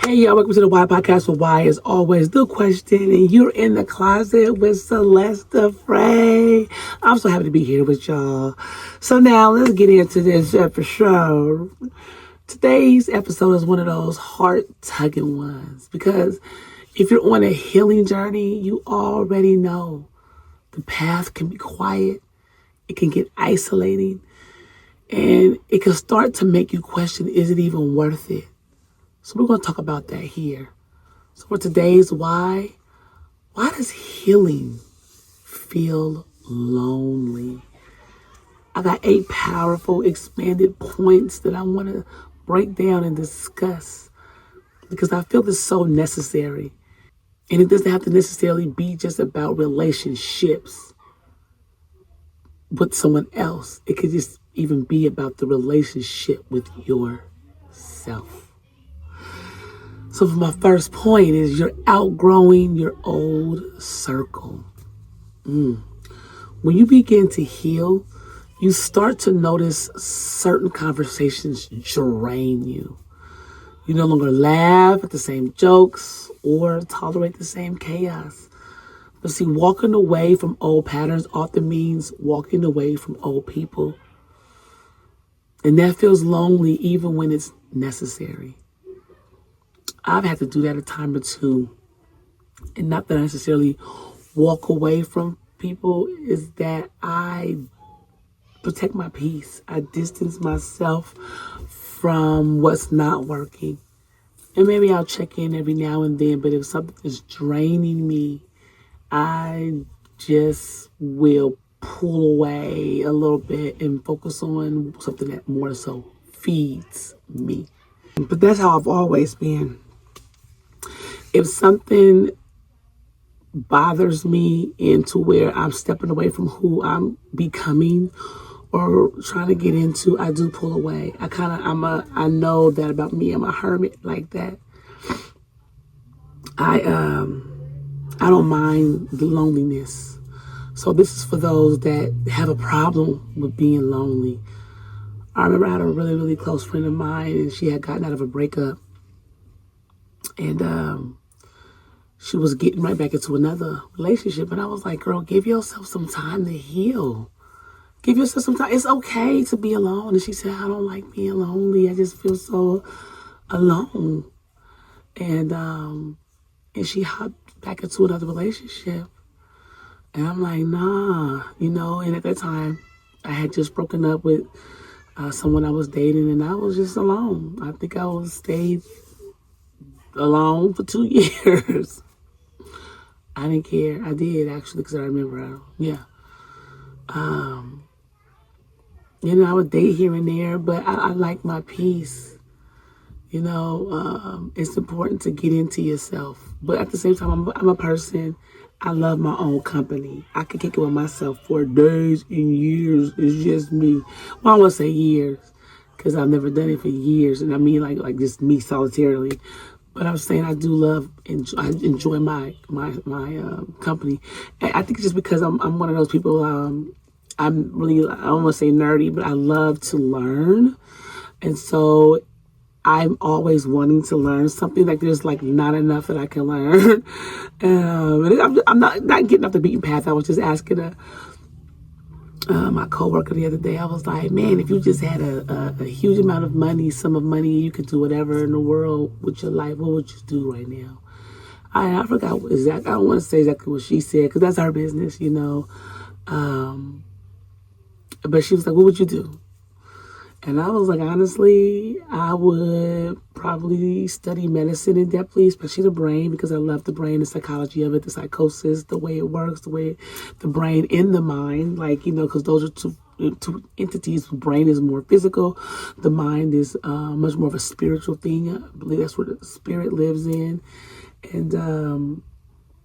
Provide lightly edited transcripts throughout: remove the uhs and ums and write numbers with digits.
Hey y'all, welcome to the Why Podcast, where why is always the question, and you're in the closet with Celeste Dafeu. I'm so happy to be here with y'all. So now let's get into this episode. Today's episode is one of those heart-tugging ones because if you're on a healing journey, you already know the path can be quiet, it can get isolating, and it can start to make you question, is it even worth it? So we're going to talk about that here. So for today's why does healing feel lonely? I got 8 powerful expanded points that I want to break down and discuss because I feel it's so necessary. And it doesn't have to necessarily be just about relationships with someone else. It could just even be about the relationship with yourself. So for my first point is you're outgrowing your old circle. When you begin to heal, you start to notice certain conversations drain you. You no longer laugh at the same jokes or tolerate the same chaos. But see, walking away from old patterns often means walking away from old people. And that feels lonely even when it's necessary. I've had to do that a time or two. And not that I necessarily walk away from people, is that I protect my peace. I distance myself from what's not working. And maybe I'll check in every now and then, but if something is draining me, I just will pull away a little bit and focus on something that more so feeds me. But that's how I've always been. If something bothers me into where I'm stepping away from who I'm becoming or trying to get into, I do pull away. I know that about me. I'm a hermit like that. I don't mind the loneliness. So this is for those that have a problem with being lonely. I remember I had a really, really close friend of mine, and she had gotten out of a breakup. And she was getting right back into another relationship. And I was like, girl, give yourself some time to heal. Give yourself some time. It's okay to be alone. And she said, I don't like being lonely. I just feel so alone. And she hopped back into another relationship. And I'm like, nah, and at that time, I had just broken up with someone I was dating, and I was just alone. I think I stayed alone for 2 years. I didn't care. I did, actually, because I remember. I would date here and there, but I like my peace. It's important to get into yourself. But at the same time, I'm a person, I love my own company. I could kick it with myself for days and years. It's just me. Well, I want to say years, because I've never done it for years. And I mean like just me solitarily. But I was saying I do love, I enjoy my company. And I think it's just because I'm one of those people, I'm really, I don't want to say nerdy, but I love to learn. And so I'm always wanting to learn something. Like there's like not enough that I can learn. I'm not getting off the beaten path. I was just asking my coworker the other day. I was like, man, if you just had a huge amount of money, sum of money, you could do whatever in the world with your life, what would you do right now? I forgot exactly. I don't want to say exactly what she said because that's her business, But she was like, what would you do? And I was like, honestly, I would probably study medicine in depthly, especially the brain, because I love the brain, the psychology of it, the psychosis, the way it works, the brain and the mind, because those are two entities. The brain is more physical. The mind is much more of a spiritual thing. I believe that's where the spirit lives in. And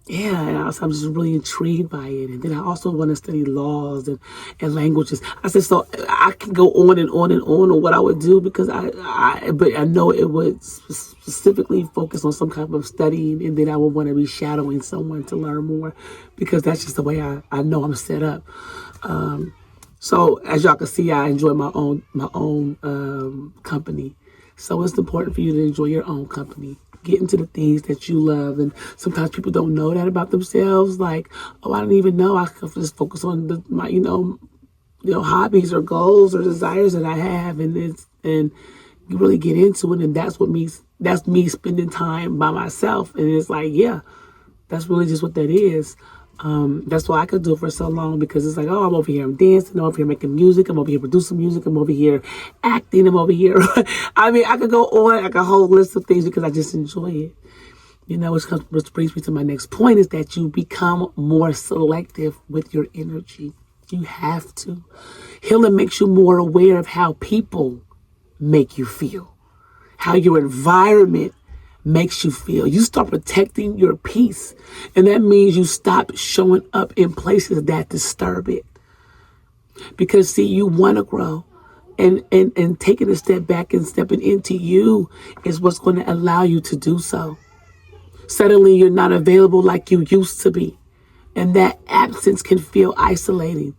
I'm just really intrigued by it. And then I also want to study laws and languages. I said, so I can go on and on and on what I would do because but I know it would specifically focus on some kind of studying, and then I would want to be shadowing someone to learn more because that's just the way I know I'm set up. So as y'all can see, I enjoy my own company. So it's important for you to enjoy your own company. get into the things that you love. And sometimes people don't know that about themselves. Like, oh, I didn't even know I could just focus on my, hobbies or goals or desires that I have. And you really get into it. And that's me spending time by myself. And it's like, yeah, that's really just what that is. That's why I could do it for so long, because it's like, oh, I'm over here, I'm dancing, I'm over here making music, I'm over here producing music, I'm over here acting, I'm over here. I mean, I could go on like a whole list of things because I just enjoy it. Which brings me to my next point, is that you become more selective with your energy. You have to. Healing makes you more aware of how people make you feel, how your environment makes you feel. You start protecting your peace. And that means you stop showing up in places that disturb it. Because see, you want to grow. And taking a step back and stepping into you is what's going to allow you to do so. Suddenly you're not available like you used to be. And that absence can feel isolating.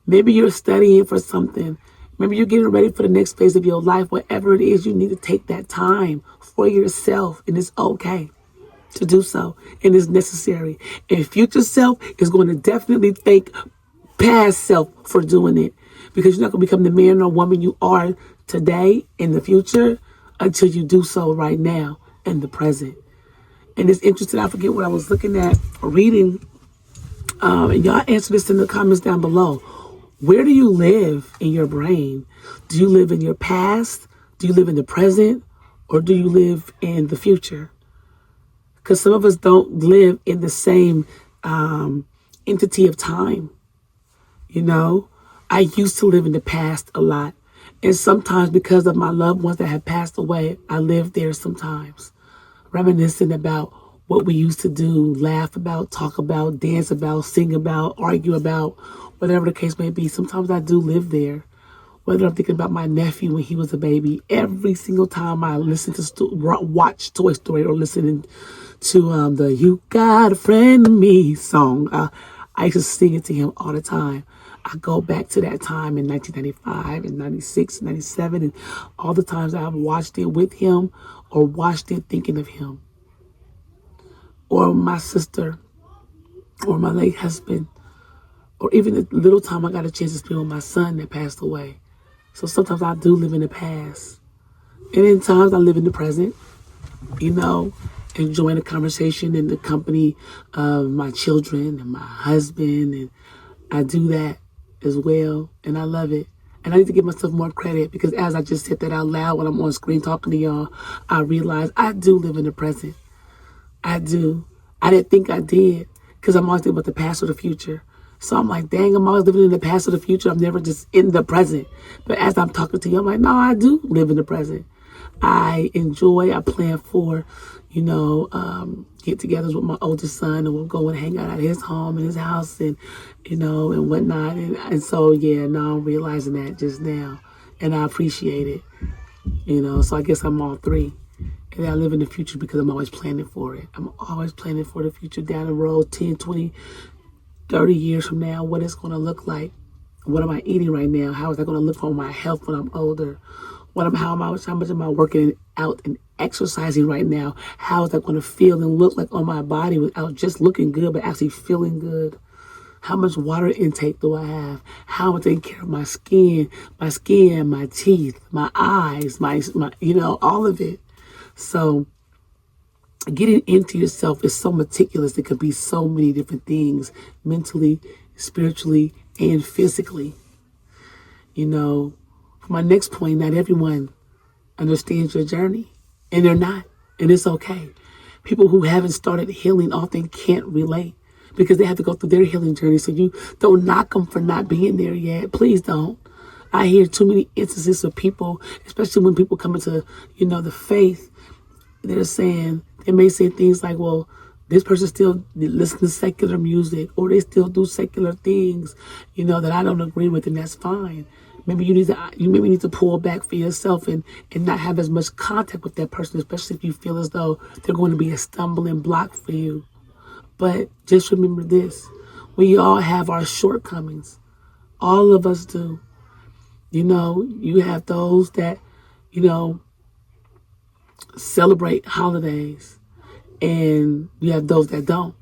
Maybe you're studying for something. Maybe you're getting ready for the next phase of your life. Whatever it is, you need to take that time for yourself. And it's okay to do so. And it's necessary. And future self is going to definitely thank past self for doing it. Because you're not going to become the man or woman you are today in the future until you do so right now in the present. And it's interesting. I forget what I was looking at or reading. And y'all answer this in the comments down below. Where do you live in your brain? Do you live in your past? Do you live in the present? Or do you live in the future? Because some of us don't live in the same entity of time. I used to live in the past a lot. And sometimes because of my loved ones that have passed away, I live there sometimes, reminiscing about what we used to do, laugh about, talk about, dance about, sing about, argue about, whatever the case may be. Sometimes I do live there. Whether I'm thinking about my nephew when he was a baby, every single time I listen to watch Toy Story or listening to the "You Got a Friend in Me" song, I used to sing it to him all the time. I go back to that time in 1995 and 96, 97, and all the times I've watched it with him or watched it thinking of him. Or my sister, or my late husband, or even the little time I got a chance to spend with my son that passed away. So sometimes I do live in the past. And in times I live in the present, enjoying the conversation and the company of my children and my husband. And I do that as well. And I love it. And I need to give myself more credit, because as I just said that out loud when I'm on screen talking to y'all, I realize I do live in the present. I do. I didn't think I did, because I'm always thinking about the past or the future. So I'm like, dang, I'm always living in the past or the future. I'm never just in the present. But as I'm talking to you, I'm like, no, I do live in the present. I plan for, get-togethers with my oldest son, and we'll go and hang out at his home and his house and, and whatnot. And so, yeah, now I'm realizing that just now. And I appreciate it, So I guess I'm all three. And I live in the future because I'm always planning for it. I'm always planning for the future down the road, 10, 20, 30 years from now, what it's going to look like. What am I eating right now? How is that going to look for my health when I'm older? How much am I working out and exercising right now? How is that going to feel and look like on my body without just looking good, but actually feeling good? How much water intake do I have? How am I taking care of my skin, my teeth, my eyes, my all of it. So getting into yourself is so meticulous. It could be so many different things, mentally, spiritually, and physically. For my next point, not everyone understands your journey, and they're not, and it's okay. People who haven't started healing often can't relate because they have to go through their healing journey. So you don't knock them for not being there yet. Please don't. I hear too many instances of people, especially when people come into, the faith, they may say things like, well, this person still listens to secular music, or they still do secular things, that I don't agree with, and that's fine. Maybe you need to pull back for yourself and not have as much contact with that person, especially if you feel as though they're going to be a stumbling block for you. But just remember this, we all have our shortcomings. All of us do. You have those that, celebrate holidays, and you have those that don't.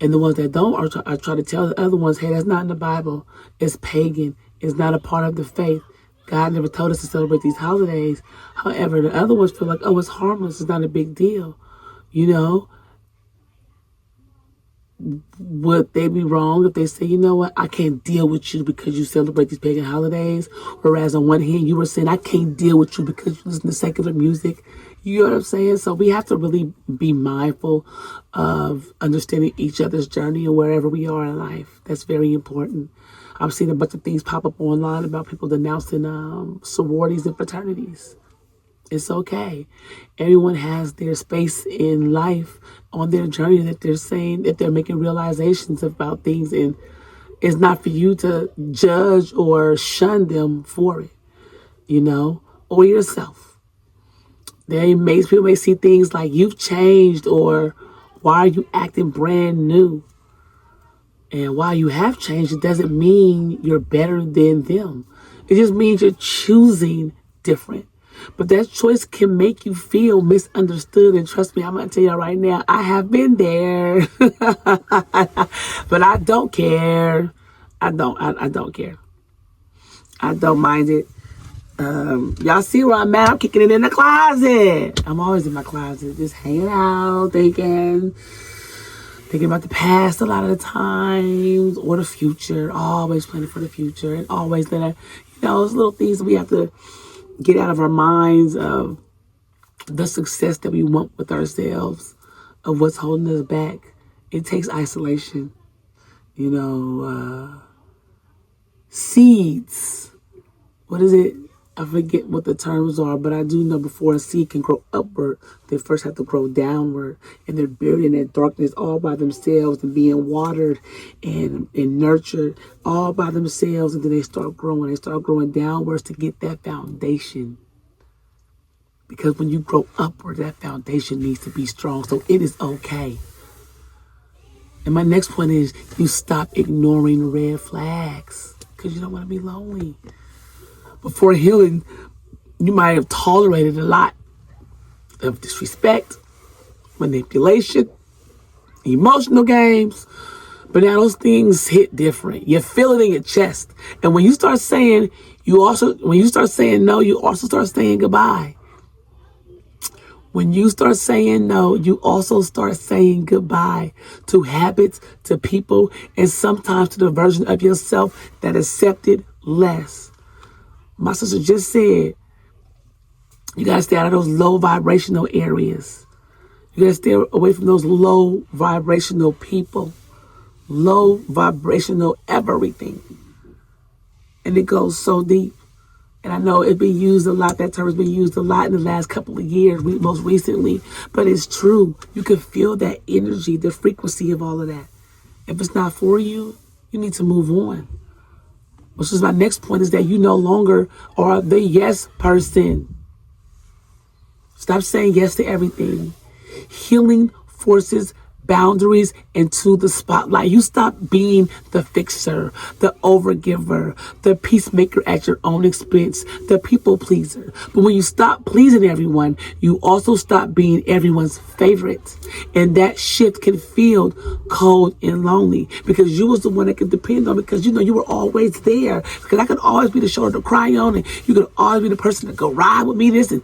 And the ones that don't are try to tell the other ones, hey, that's not in the Bible. It's pagan. It's not a part of the faith. God never told us to celebrate these holidays. However, the other ones feel like, oh, it's harmless. It's not a big deal. You know, would they be wrong if they say, you know what, I can't deal with you because you celebrate these pagan holidays? Whereas on one hand, you were saying, I can't deal with you because you listen to secular music. You know what I'm saying? So we have to really be mindful of understanding each other's journey and wherever we are in life. That's very important. I've seen a bunch of things pop up online about people denouncing sororities and fraternities. It's okay. Everyone has their space in life on their journey that they're saying, that they're making realizations about things, and it's not for you to judge or shun them for it, you know, or yourself. People may see things like you've changed, or why are you acting brand new? And while you have changed, it doesn't mean you're better than them. It just means you're choosing different. But that choice can make you feel misunderstood. And trust me, I'm going to tell you right now, I have been there. But I don't care. I don't care. I don't mind it. Y'all see where I'm at? I'm kicking it in the closet. I'm always in my closet, just hanging out, thinking about the past a lot of the times, or the future. Always planning for the future, and always those little things that we have to get out of our minds of the success that we want with ourselves, of what's holding us back. It takes isolation. Seeds. What is it? I forget what the terms are, but I do know before a seed can grow upward, they first have to grow downward, and they're buried in that darkness all by themselves and being watered and nurtured all by themselves, and then they start growing. They start growing downwards to get that foundation. Because when you grow upward, that foundation needs to be strong, so it is okay. And my next point is you stop ignoring red flags because you don't want to be lonely. Before healing, you might have tolerated a lot of disrespect, manipulation, emotional games, but now those things hit different. You feel it in your chest. And when you start saying no, you also start saying goodbye. When you start saying no, you also start saying goodbye to habits, to people, and sometimes to the version of yourself that accepted less. My sister just said, you got to stay out of those low vibrational areas. You got to stay away from those low vibrational people, low vibrational everything. And it goes so deep. And I know it's been used a lot. That term has been used a lot in the last couple of years, most recently. But it's true. You can feel that energy, the frequency of all of that. If it's not for you, you need to move on. Which is my next point, is that you no longer are the yes person. Stop saying yes to everything. Healing forces boundaries into the spotlight. You stop being the fixer, the overgiver, the peacemaker at your own expense, the people pleaser. But when you stop pleasing everyone, you also stop being everyone's favorite. And that shift can feel cold and lonely because you was the one that could depend on, because you were always there. Because I could always be the shoulder to cry on, and you could always be the person to go ride with me this. And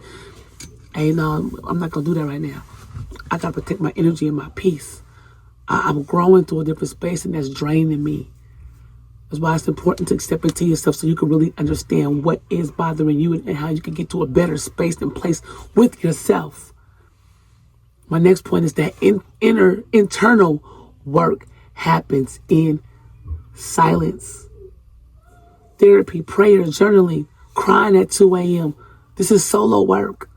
hey, no, I'm not going to do that right now. I got to protect my energy and my peace. I'm growing to a different space, and that's draining me. That's why it's important to step into yourself so you can really understand what is bothering you and how you can get to a better space and place with yourself. My next point is that internal work happens in silence. Therapy, prayer, journaling, crying at 2 a.m. This is solo work.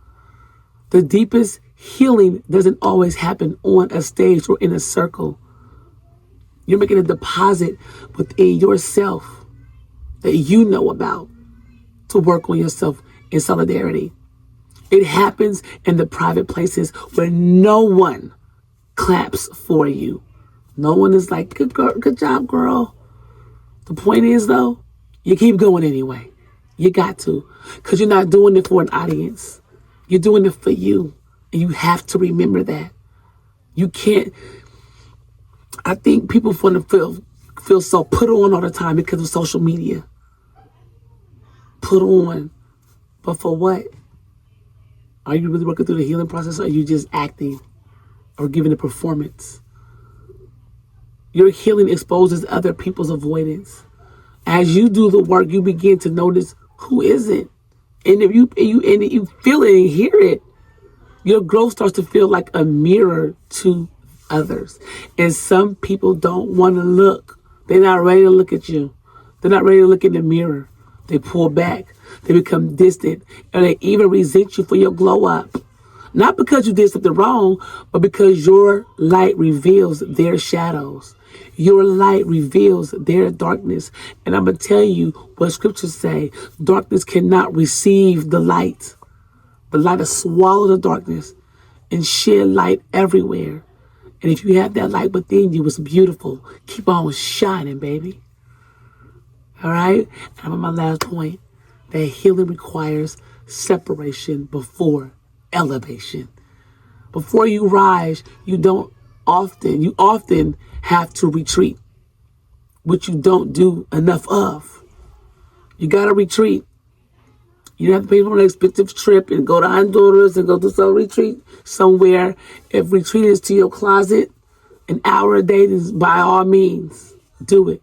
The deepest healing doesn't always happen on a stage or in a circle. You're making a deposit within yourself that you know about to work on yourself in solidarity. It happens in the private places where no one claps for you. No one is like, good job, girl. The point is, though, you keep going anyway. You got to, because you're not doing it for an audience. You're doing it for you. And you have to remember that. You can't, I think people want to feel so put on all the time because of social media. Put on. But for what? Are you really working through the healing process, or are you just acting or giving a performance? Your healing exposes other people's avoidance. As you do the work, you begin to notice who isn't. And if you feel it and hear it, your growth starts to feel like a mirror to others. And some people don't want to look. They're not ready to look at you. They're not ready to look in the mirror. They pull back. They become distant. And they even resent you for your glow up. Not because you did something wrong, but because your light reveals their shadows. Your light reveals their darkness. And I'm going to tell you what scriptures say. Darkness cannot receive the light. The light will swallow the darkness and shed light everywhere. And if you have that light within you, it's beautiful. Keep on shining, baby. All right? And I'm on my last point. That healing requires separation before elevation. Before you rise, you often have to retreat, which you don't do enough of. You got to retreat. You don't have to pay for an expensive trip and go to Honduras and go to some retreat somewhere. If retreat is to your closet, an hour a day, then by all means, do it.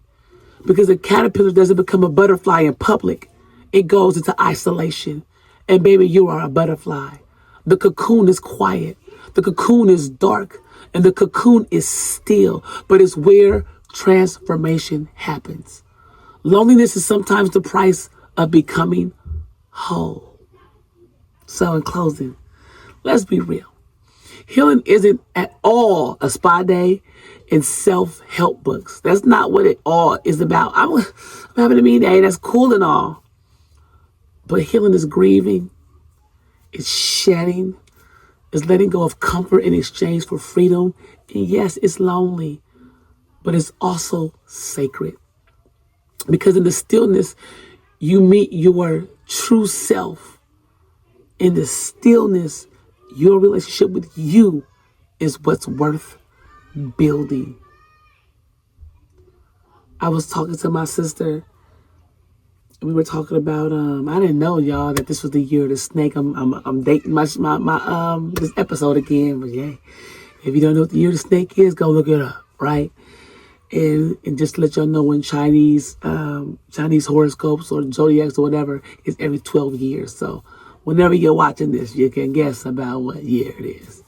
Because a caterpillar doesn't become a butterfly in public. It goes into isolation. And baby, you are a butterfly. The cocoon is quiet. The cocoon is dark. And the cocoon is still. But it's where transformation happens. Loneliness is sometimes the price of becoming whole. So in closing, let's be real. Healing isn't at all a spa day and self-help books. That's not what it all is about. I'm having a mean day. That's cool and all. But healing is grieving. It's shedding. It's letting go of comfort in exchange for freedom. And yes, it's lonely, but it's also sacred. Because in the stillness, you meet your true self. In the stillness, your relationship with you is what's worth building. I was talking to my sister. We were talking about I didn't know, y'all, that this was the year of the snake. I'm dating my this episode again, but yeah, if you don't know what the year of the snake is, go look it up, right? And just to let y'all know, when Chinese horoscopes or zodiacs or whatever is every 12 years. So whenever you're watching this, you can guess about what year it is.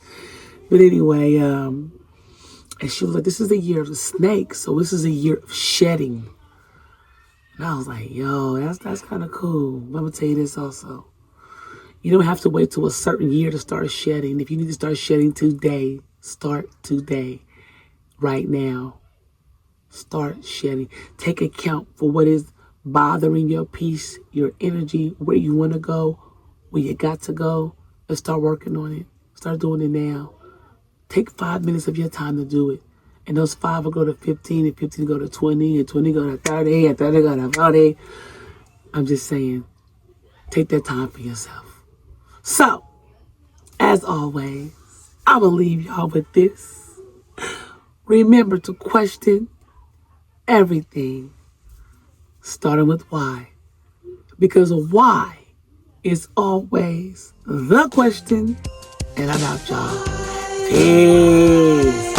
But anyway, and she was like, this is the year of the snake. So this is a year of shedding. And I was like, yo, that's kind of cool. But I'm going to tell you this also. You don't have to wait till a certain year to start shedding. If you need to start shedding today, start today, right now. Start shedding. Take account for what is bothering your peace, your energy, where you want to go, where you got to go, and start working on it. Start doing it now. Take 5 minutes of your time to do it. And those 5 will go to 15, and 15 go to 20, and 20 go to 30, and 30 go to 40. I'm just saying, take that time for yourself. So, as always, I'm going to leave y'all with this. Remember to question everything, starting with why. Because why is always the question. And I'm out, y'all. Peace.